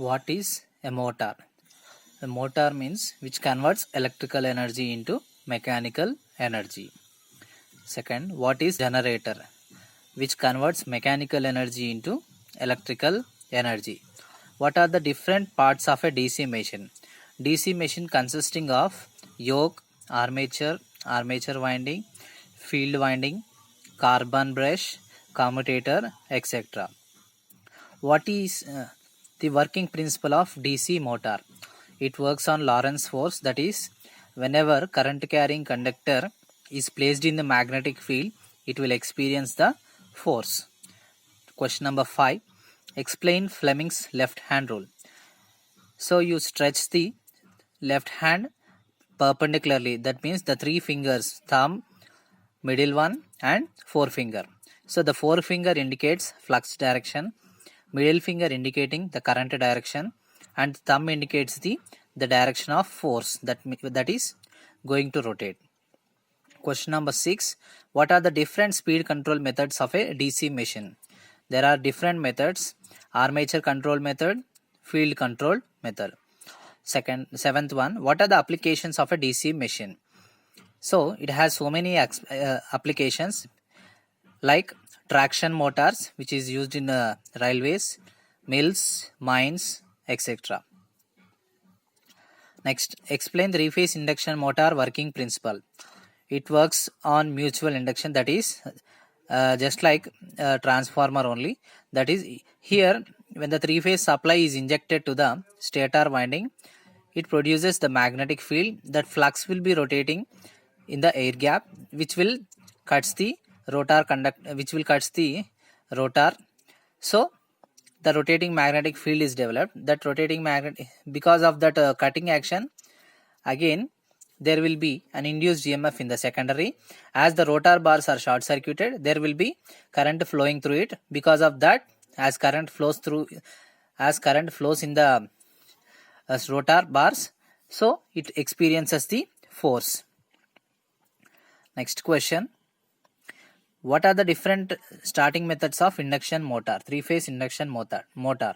What is a motor? A motor means which converts electrical energy into mechanical energy. Second, what is generator? Which converts mechanical energy into electrical energy. What are the different parts of a DC machine? DC machine consisting of yoke, armature winding, field winding, carbon brush, commutator, etc. What is the working principle of DC motor? It works on Lorentz force, that is, whenever current carrying conductor is placed in the magnetic field, it will experience the force. Question number 5. Explain Fleming's left hand rule. So you stretch the left hand perpendicularly, that means the three fingers, thumb, middle one and forefinger. So the forefinger indicates flux direction, middle finger indicating the current direction, and thumb indicates the direction of force that is going to rotate. Question number 6. What are the different speed control methods of a DC machine? There are different methods: armature control method, field control method. Seventh one, what are the applications of a DC machine? So it has so many applications, like traction motors, which is used in railways, mills, mines, etc. Next, explain three-phase induction motor working principle. It works on mutual induction, that is just like a transformer only. That is, here when the three-phase supply is injected to the stator winding, it produces the magnetic field. That flux will be rotating in the air gap, which will cuts the rotor. So the rotating magnetic field is developed. That rotating magnet, because of that cutting action, again there will be an induced EMF in the secondary. As the rotor bars are short circuited, there will be current flowing through it. Because of that, as current flows in the rotor bars, so it experiences the force. Next question. What are the different starting methods of induction motor, three-phase induction motor?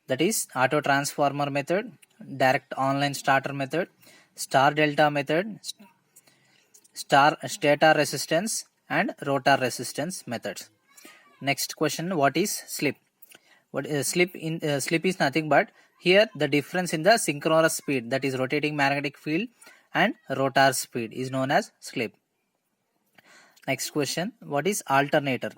That is auto transformer method, direct online starter method, star delta method, stator resistance and rotor resistance methods. Next question, what is slip? Slip is nothing but here the difference in the synchronous speed, that is rotating magnetic field, and rotor speed is known as slip. Next question, what is alternator?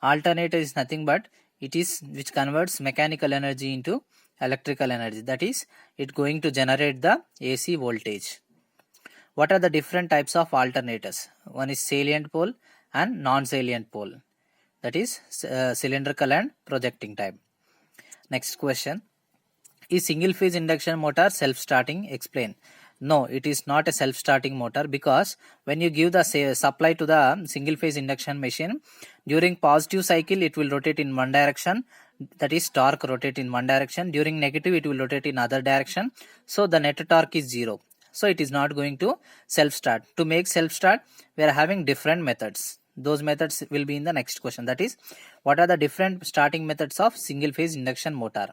Alternator is nothing but it is which converts mechanical energy into electrical energy, that is it going to generate the AC voltage. What are the different types of alternators? One is salient pole and non-salient pole, that is cylindrical and projecting type. Next question, is single phase induction motor self-starting? Explain. No, it is not a self-starting motor, because when you give the supply to the single phase induction machine, during positive cycle it will rotate in one direction, that is torque rotate in one direction. During negative it will rotate in other direction, so the net torque is 0. So it is not going to self-start. To make self-start, we are having different methods. Those methods will be in the next question, that is what are the different starting methods of single phase induction motor?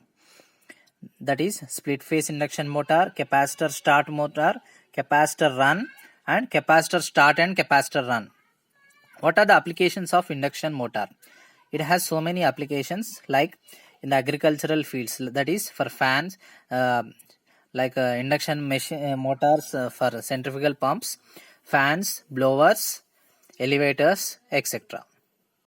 That is split phase induction motor, capacitor start motor, capacitor run, and capacitor start and capacitor run. What are the applications of induction motor? It has so many applications, like in the agricultural fields, that is for fans, induction machine motors for centrifugal pumps, fans, blowers, elevators, etc.